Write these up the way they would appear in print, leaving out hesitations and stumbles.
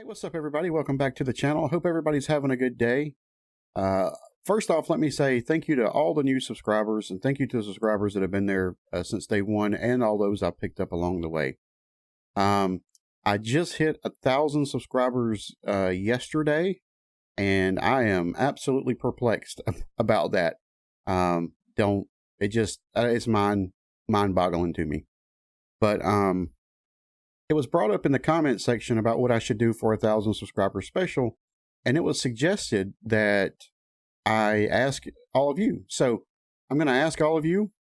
Hey, what's up, everybody? Welcome back to the channel. I hope everybody's having a good day. First off, let me say thank you to all the new subscribers, and thank you to the subscribers that have been there since day one, and all those I picked up along the way. I just hit 1,000 subscribers yesterday, and I am absolutely perplexed about that. It's mind-boggling to me. But it was brought up in the comment section about what I should do for 1,000 subscriber special, and it was suggested that I ask all of you. So I'm going to ask all of you,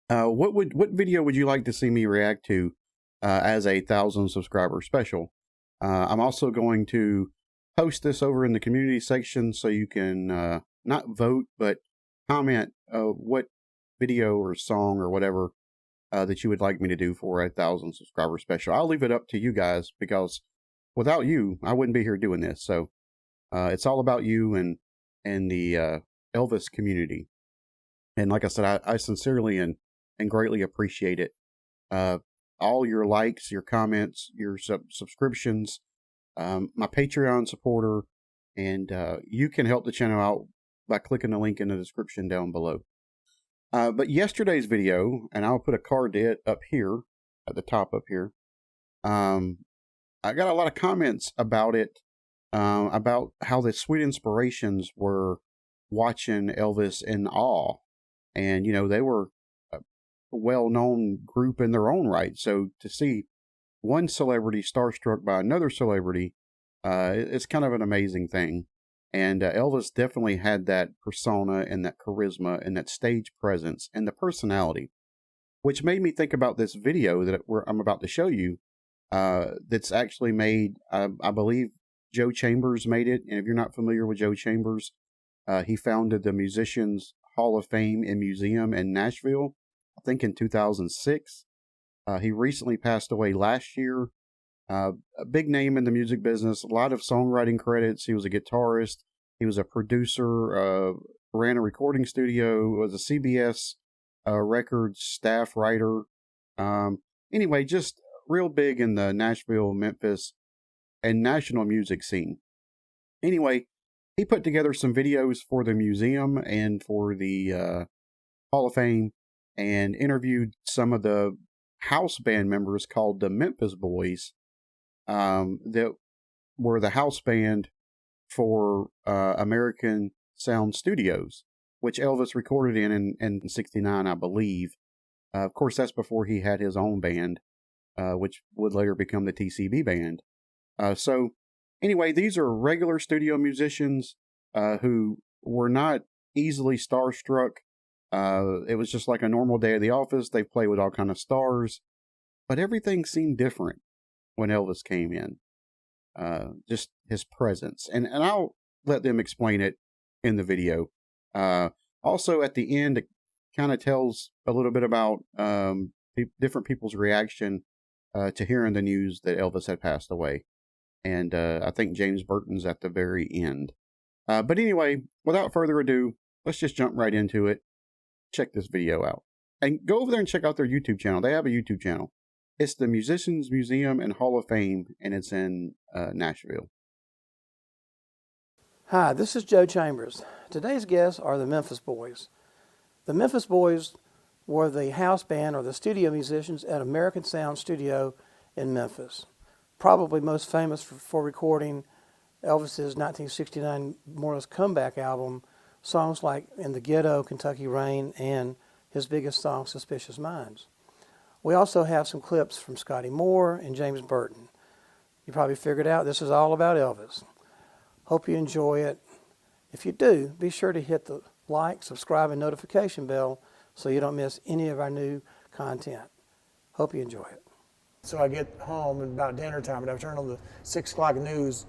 what video would you like to see me react to as a 1,000 subscriber special? I'm also going to post this over in the community section so you can not vote, but comment what video or song or whatever that you would like me to do for 1,000 subscriber special. I'll leave it up to you guys, because without you, I wouldn't be here doing this. So it's all about you and the Elvis community. And like I said, I sincerely and greatly appreciate it. All your likes, your comments, your subscriptions, my Patreon supporter, and you can help the channel out by clicking the link in the description down below. But yesterday's video, and I'll put a card up here at the top up here. I got a lot of comments about it, about how the Sweet Inspirations were watching Elvis in awe. And, you know, they were a well-known group in their own right. So to see one celebrity starstruck by another celebrity, it's kind of an amazing thing. And Elvis definitely had that persona and that charisma and that stage presence and the personality, which made me think about this video that I'm about to show you. That's actually made, I believe Joe Chambers made it. And if you're not familiar with Joe Chambers, he founded the Musicians Hall of Fame and Museum in Nashville, I think in 2006. He recently passed away last year. A big name in the music business, a lot of songwriting credits. He was a guitarist. He was a producer, ran a recording studio, was a CBS Records staff writer. Anyway, just real big in the Nashville, Memphis, and national music scene. Anyway, he put together some videos for the museum and for the Hall of Fame, and interviewed some of the house band members called the Memphis Boys, that were the house band for American Sound Studios, which Elvis recorded in 69, I believe. Of course, that's before he had his own band, which would later become the TCB band. So anyway, these are regular studio musicians who were not easily starstruck. It was just like a normal day at the office. They played with all kind of stars, but everything seemed different when Elvis came in. Just his presence. And I'll let them explain it in the video. Also, at the end, it kind of tells a little bit about different people's reaction to hearing the news that Elvis had passed away. And I think James Burton's at the very end. But anyway, without further ado, let's just jump right into it. Check this video out. And go over there and check out their YouTube channel. They have a YouTube channel. It's the Musicians Museum and Hall of Fame, and it's in Nashville. Hi, this is Joe Chambers. Today's guests are the Memphis Boys. The Memphis Boys were the house band or the studio musicians at American Sound Studio in Memphis. Probably most famous for recording Elvis's 1969 more or less comeback album, songs like In the Ghetto, Kentucky Rain, and his biggest song, Suspicious Minds. We also have some clips from Scotty Moore and James Burton. You probably figured out this is all about Elvis. Hope you enjoy it. If you do, be sure to hit the like, subscribe, and notification bell so you don't miss any of our new content. Hope you enjoy it. So I get home and about dinner time, and I turn on the 6 o'clock news,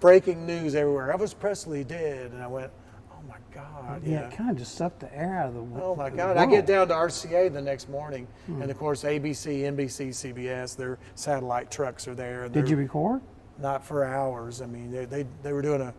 breaking news everywhere. Elvis Presley dead, and I went, oh my God. Yeah, it kind of just sucked the air out of the world. Oh my God. I get down to RCA the next morning, and of course ABC, NBC, CBS, their satellite trucks are there. Did you record? Not for hours. I mean, they were doing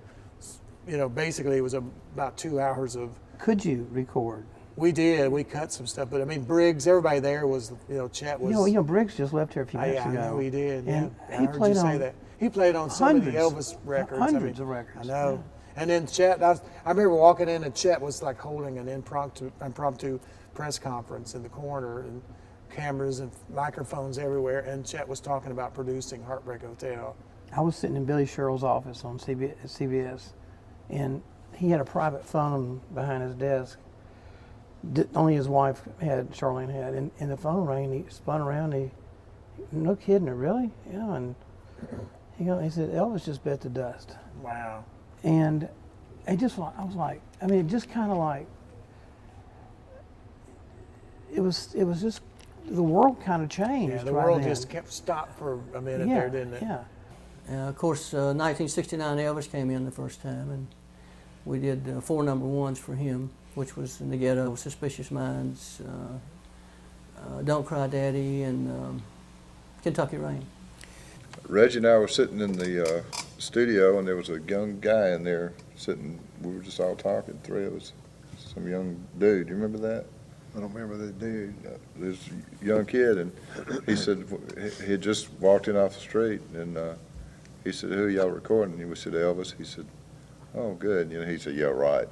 basically it was about 2 hours of. Could you record? We did. We cut some stuff, but I mean, Briggs, everybody there was, Chet was. Briggs just left here a few minutes ago. I know he did. And yeah. he I heard played you say on that. He played on so many hundreds, Elvis records. hundreds of records. I know. Yeah. And then Chet, I remember walking in and Chet was like holding an impromptu press conference in the corner, and cameras and microphones everywhere, and Chet was talking about producing Heartbreak Hotel. I was sitting in Billy Sherrill's office on CBS, and he had a private phone behind his desk. Only his wife had, Charlene had, and the phone rang. He spun around. No kidding, really? Yeah, and he said, Elvis just bit the dust. Wow. And I was like, I mean, it just kind of like, it was just, the world kind of changed. Yeah, the world just kept stopped for a minute there, didn't it? Yeah. Of course, 1969 Elvis came in the first time, and we did 4 number ones for him, which was In the Ghetto, Suspicious Minds, Don't Cry Daddy, and Kentucky Rain. Reggie and I were sitting in the studio, and there was a young guy in there sitting. We were just all talking, 3 of us. Some young dude. You remember that? I don't remember the dude. This young kid, and he said he had just walked in off the street, and he said, "Who y'all recording?" And we said, "Elvis." He said, "Oh, good." He said, "Yeah, right."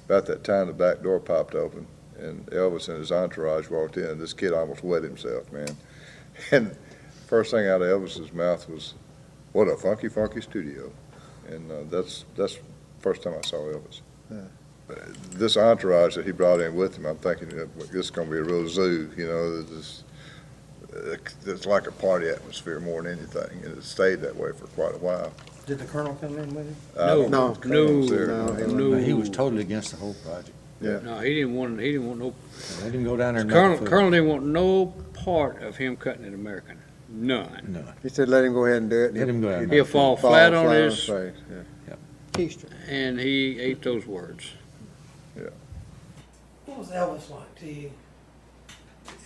About that time, the back door popped open, and Elvis and his entourage walked in. This kid almost wet himself, man. And first thing out of Elvis's mouth was, "What a funky, funky studio." And that's the first time I saw Elvis. This entourage that he brought in with him, I'm thinking this is going to be a real zoo, it's like a party atmosphere more than anything, and it stayed that way for quite a while. Did the Colonel come in with him? No. He was totally against the whole project. Yeah. No, he didn't want no. Let him go down there and Colonel didn't want no part of him cutting it American. None. No. He said, let him go ahead and do it. Let him go ahead. He'll fall flat on his, face. and he ate those words. What was Elvis like to you?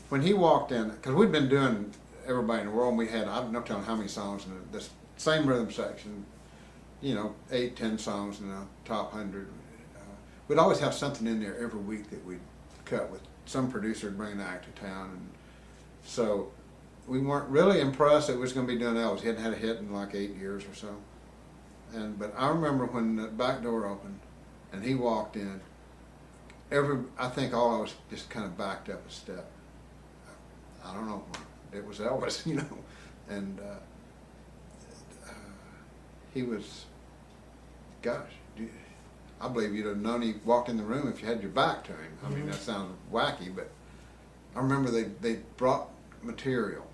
When he walked in, because we'd been doing Everybody in the World, and we had, I'm not telling how many songs in the same rhythm section, 8, 10 songs in the top 100. We'd always have something in there every week that we'd cut with some producer would bring an act to town. And so we weren't really impressed that we was going to be doing Elvis. He hadn't had a hit in like 8 years or so. But I remember when the back door opened and he walked in, I think all of us just kind of backed up a step. I don't know, it was Elvis, and he was, gosh, I believe you'd have known he walked in the room if you had your back to him. I mean, that sounds wacky, but I remember they brought material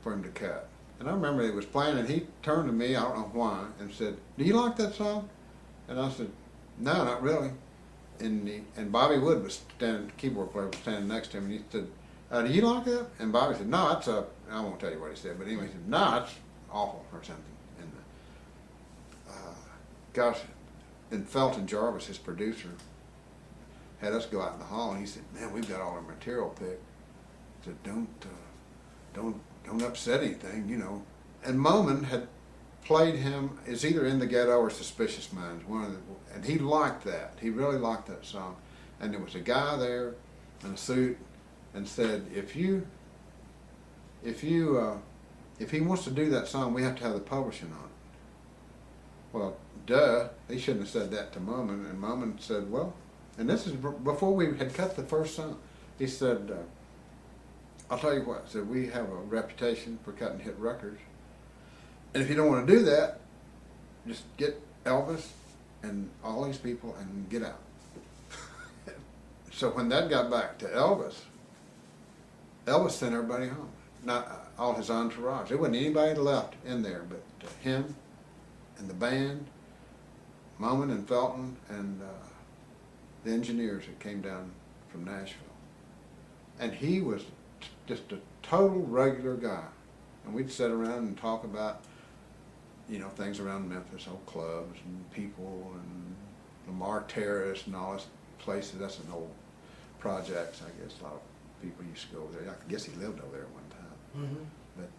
for him to cut. And I remember he was playing, and he turned to me, I don't know why, and said, "Do you like that song?" And I said, "No, not really." And Bobby Wood was standing, the keyboard player was standing next to him, and he said, "Do you like that?" And Bobby said, "No, it's I won't tell you what he said, but anyway, he said, "No, it's awful," or something. And gosh, and Felton Jarvis, his producer, had us go out in the hall, and he said, "Man, we've got all our material picked." He said, Don't upset anything, And Moman had played him, it's either In the Ghetto or Suspicious Minds, and he liked that. He really liked that song. And there was a guy there in a suit and said, if he wants to do that song, we have to have the publishing on it. Well, duh, he shouldn't have said that to Moman. And Moman said, well, and this is before we had cut the first song. He said, I'll tell you what, said we have a reputation for cutting hit records. And if you don't want to do that, just get Elvis and all these people and get out. So when that got back to Elvis sent everybody home. Not all his entourage. There wasn't anybody left in there but him and the band, Moman and Felton, and the engineers that came down from Nashville. And he was just a total regular guy. And we'd sit around and talk about, things around Memphis, old clubs and people and Lamar Terrace and all those places. That's an old projects, I guess. A lot of people used to go over there. I guess he lived over there one time. Mm-hmm. But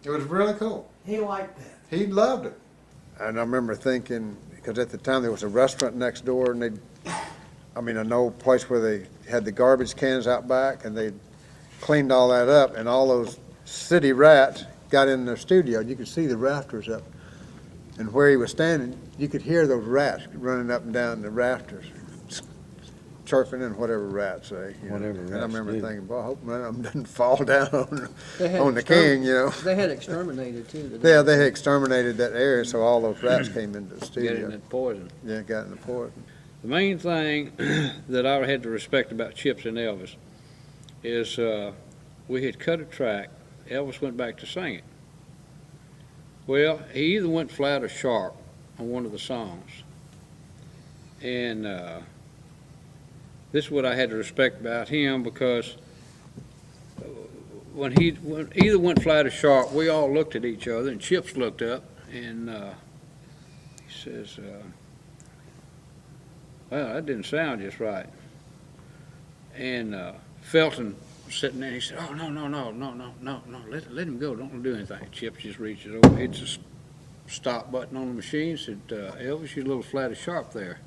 it was really cool. He liked that. He loved it. And I remember thinking, because at the time there was a restaurant next door, and an old place where they had the garbage cans out back, and they cleaned all that up, and all those city rats got in their studio. You could see the rafters up, and where he was standing, you could hear those rats running up and down the rafters, chirping and whatever rats say. Whatever And I rats remember do. thinking, boy, I hope none of them doesn't fall down They on the king, you know. They had exterminated too. Yeah, they had exterminated that area, so all those rats came into the Getting studio. that poison. Yeah, got in the poison. The main thing that I had to respect about Chips and Elvis is we had cut a track. Elvis went back to sing it. Well, he either went flat or sharp on one of the songs. And this is what I had to respect about him, because when either went flat or sharp, we all looked at each other, and Chips looked up, and he says, well, that didn't sound just right. And Felton was sitting there, and he said, oh, no, let him go, don't do anything. Chips just reaches over, hits the stop button on the machine, said, Elvis, you're a little flat or sharp there.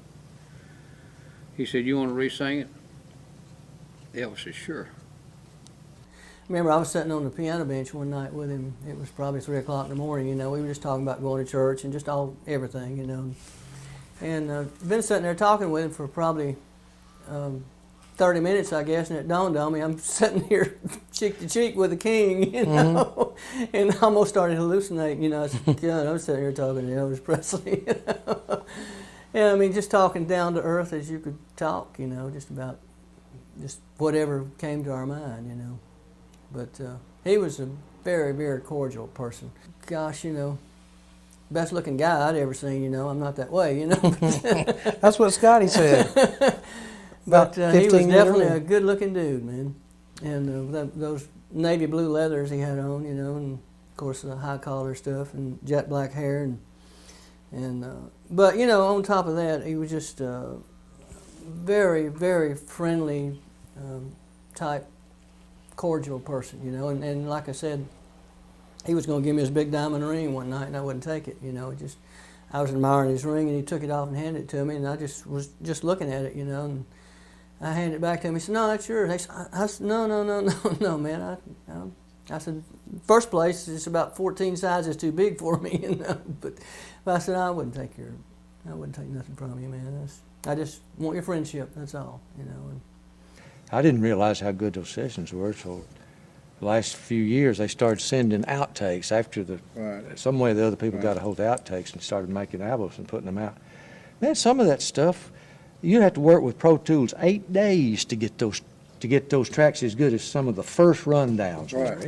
He said, you want to re-sing it? Elvis said, sure. Remember, I was sitting on the piano bench one night with him. It was probably 3 o'clock in the morning. You know, we were just talking about going to church and just everything. You know, and been sitting there talking with him for probably 30 minutes, I guess, and it dawned on me I'm sitting here cheek to cheek with the king. You know, and I almost started hallucinating. You know, I said, God, I'm sitting here talking to Elvis Presley. You know? Yeah, I mean, just talking down to earth as you could talk, you know, just about just whatever came to our mind, you know. But he was a very, very cordial person. Gosh, you know, best looking guy I'd ever seen, you know. I'm not that way, you know. That's what Scotty said. But he was 15 years definitely old. a good looking dude, man. And those navy blue leathers he had on, you know, and of course the high collar stuff and jet black hair and but you know, on top of that, he was just very, very friendly type, cordial person, you know. And like I said, he was going to give me his big diamond ring one night, and I wouldn't take it, you know. I was admiring his ring, and he took it off and handed it to me, and I was just looking at it, you know. And I handed it back to him. He said, "No, that's yours." I said, "No, man. I said, first place, it's about 14 sizes too big for me, you know. But I said, I wouldn't take nothing from you, man. I just want your friendship. That's all, you know." And I didn't realize how good those sessions were. So the last few years, they started sending outtakes after some way or the other people got a hold of outtakes and started making albums and putting them out. Man, some of that stuff, you have to work with Pro Tools 8 days to get those tracks as good as some of the first rundowns. Right.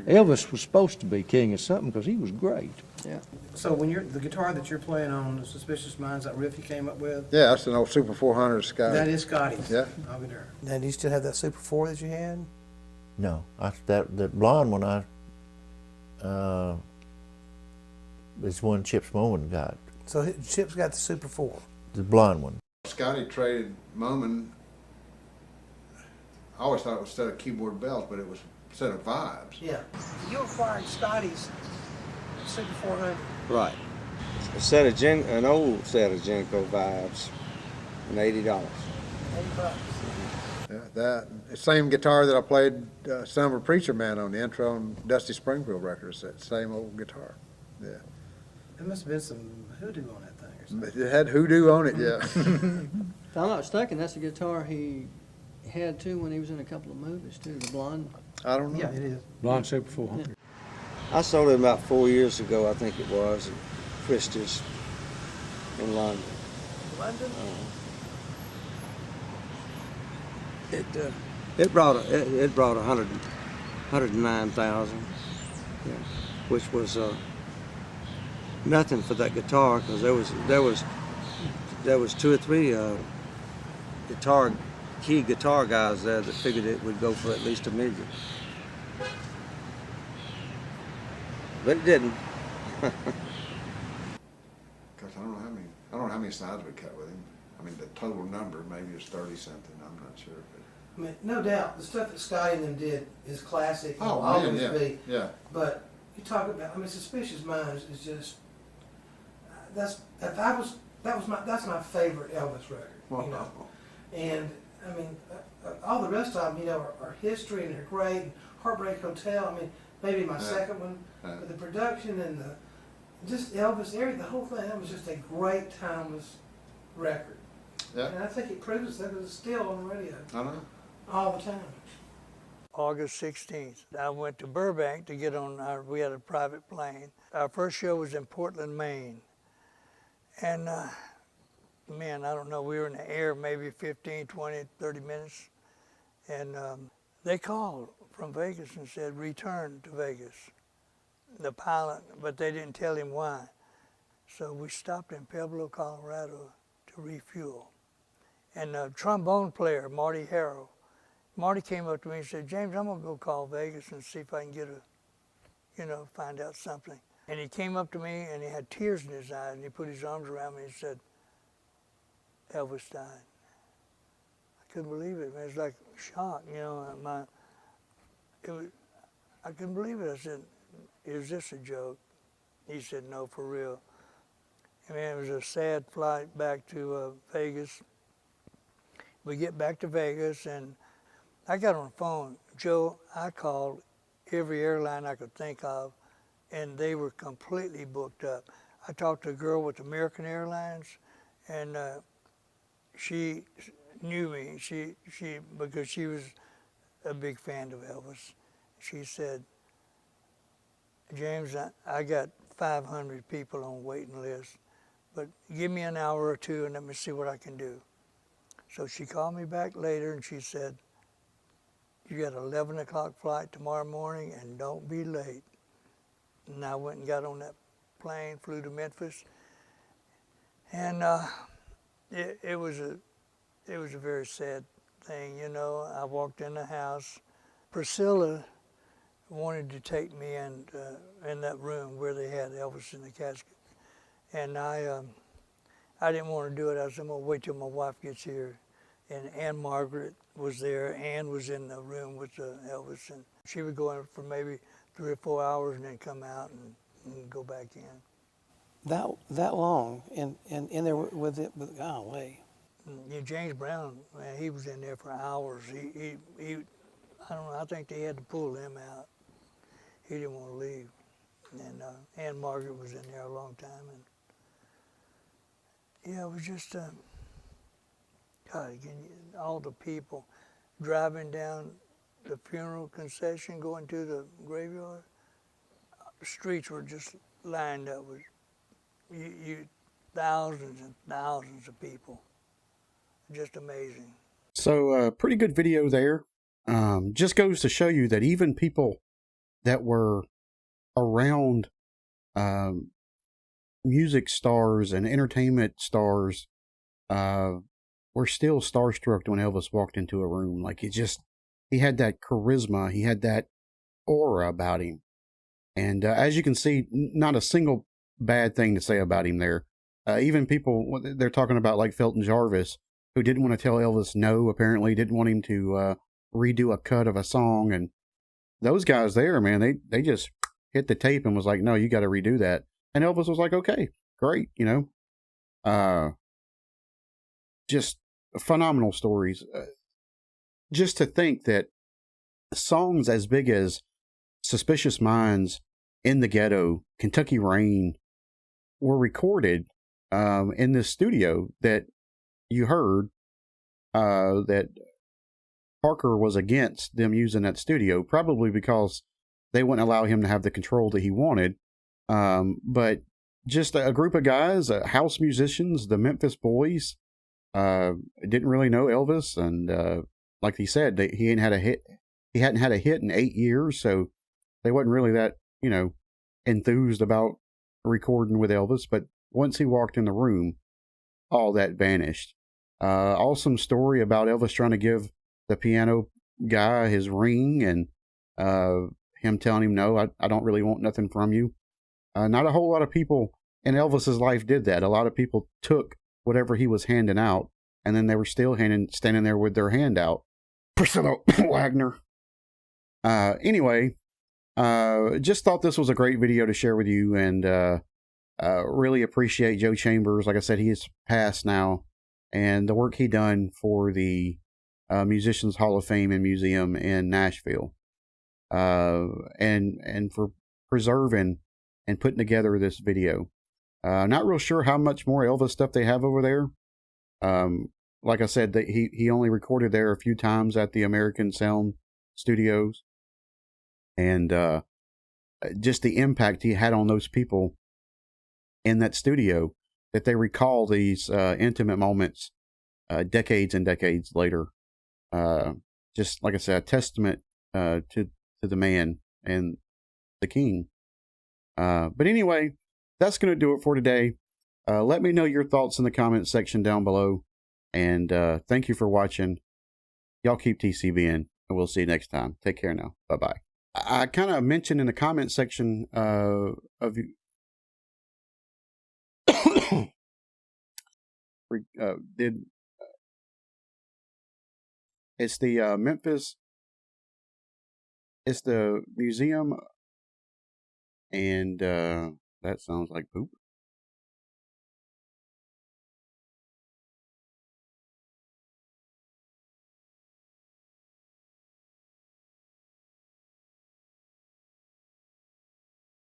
Elvis was supposed to be king of something because he was great. yeah. So when the guitar that you're playing on, the Suspicious Minds, that riff you came up with, Yeah, that's an old Super 400 Sky. that is Scotty's. Yeah. I'll be there. Now, do you still have that Super 4 that you had? No, that blonde one is one Chips Moman got. So Chip's got the Super 4. The blonde one. Scotty traded Moman. I always thought it was a set of keyboard bells, but it was a set of vibes. Yeah. You acquired Scotty's Super 400. Right. An old set of Genco Vibes, and $80. $80. Yeah, that same guitar that I played Son of a Preacher Man on the intro on Dusty Springfield records, that same old guitar. Yeah. There must have been some hoodoo on that thing or something. It had hoodoo on it, yeah. If I'm not mistaken, that's the guitar he had too when he was in a couple of movies too. The blonde. I don't know. Yeah, it is. Blonde Super 400. I sold it about 4 years ago, I think it was, at Christie's in London. London? It brought 109,000, yeah, which was nothing for that guitar, because there was 2 or 3 key guitar guys there that figured it would go for at least $1 million. But it didn't. Because I don't know how many sides we cut with him. I mean, the total number maybe is 30 something. I'm not sure. But I mean, no doubt, the stuff that Scotty and them did is classic. Oh, will man, always yeah, be. yeah. But you talk about, I mean, Suspicious Minds is just, that's my favorite Elvis record. You know, And I mean, all the rest of them, you know, are history and they're great. And Heartbreak Hotel, I mean, maybe my second one, but the production and just Elvis, the whole thing, that was just a great timeless record. Yeah. And I think it proves that it's still on the radio I know. all the time. August 16th, I went to Burbank to get on we had a private plane. Our first show was in Portland, Maine. And man, I don't know, we were in the air maybe 15, 20, 30 minutes. And they called from Vegas and said, return to Vegas, the pilot, but they didn't tell him why. So we stopped in Pueblo, Colorado to refuel. And the trombone player, Marty Harrell, Marty came up to me and said, James, I'm gonna go call Vegas and see if I can get find out something. And he came up to me and he had tears in his eyes and he put his arms around me and said, Elvis died. I couldn't believe it, man. It was like shock, I couldn't believe it. I said, is this a joke? He said, no, for real. I mean, it was a sad flight back to Vegas. We get back to Vegas and I got on the phone. Joe, I called every airline I could think of and they were completely booked up. I talked to a girl with American Airlines and she knew me, because she was a big fan of Elvis. She said, James, I got 500 people on waiting list, but give me an hour or two and let me see what I can do. So she called me back later and she said, you got an 11 o'clock flight tomorrow morning and don't be late. And I went and got on that plane, flew to Memphis, and it was a very sad thing, I walked in the house. Priscilla wanted to take me in that room where they had Elvis in the casket, and I didn't want to do it. I said, I'm gonna wait till my wife gets here. And Ann Margaret was there. Ann was in the room with Elvis, and she would go in for maybe 3 or 4 hours and then come out and go back in. That long in there with it, golly. James Brown, man, he was in there for hours. He I don't know, I think they had to pull him out. He didn't want to leave. And Ann Margaret was in there a long time. And yeah, it was just, God, again, all the people driving down the funeral concession, going to the graveyard, the streets were just lined up with thousands and thousands of people. Just amazing. So, pretty good video there. Just goes to show you that even people that were around music stars and entertainment stars were still starstruck when Elvis walked into a room. Like, he had that charisma, he had that aura about him. And as you can see, not a single bad thing to say about him there. Even people, they're talking about like Felton Jarvis, who didn't want to tell Elvis no, apparently didn't want him to redo a cut of a song. And those guys there, man, they just hit the tape and was like, no, you got to redo that. And Elvis was like, okay, great, just phenomenal stories. Just to think that songs as big as Suspicious Minds, In the Ghetto, Kentucky Rain were recorded in this studio that you heard, that Parker was against them using that studio, probably because they wouldn't allow him to have the control that he wanted. But just a group of guys, house musicians, the Memphis Boys, didn't really know Elvis, and like he said, he hadn't had a hit. He hadn't had a hit in 8 years, so they wasn't really that enthused about recording with Elvis. But once he walked in the room, all that vanished. Awesome story about Elvis trying to give the piano guy his ring, and him telling him, no, I don't really want nothing from you. Not a whole lot of people in Elvis's life did that. A lot of people took whatever he was handing out, and then they were still standing there with their hand out. Priscilla Wagner. Anyway, just thought this was a great video to share with you, and really appreciate Joe Chambers. Like I said, he is passed now. and the work he done for the Musicians Hall of Fame and Museum in Nashville, and for preserving and putting together this video. Not real sure how much more Elvis stuff they have over there. Like I said, that he only recorded there a few times at the American Sound Studios, and just the impact he had on those people in that studio, that they recall these intimate moments decades and decades later. Just like I said, a testament to the man and the king. But anyway, that's going to do it for today. Let me know your thoughts in the comments section down below. And thank you for watching. Y'all keep TCBing, and we'll see you next time. Take care now. Bye-bye. I kind of mentioned in the comment section of you. It's the Memphis. It's the museum, and that sounds like poop.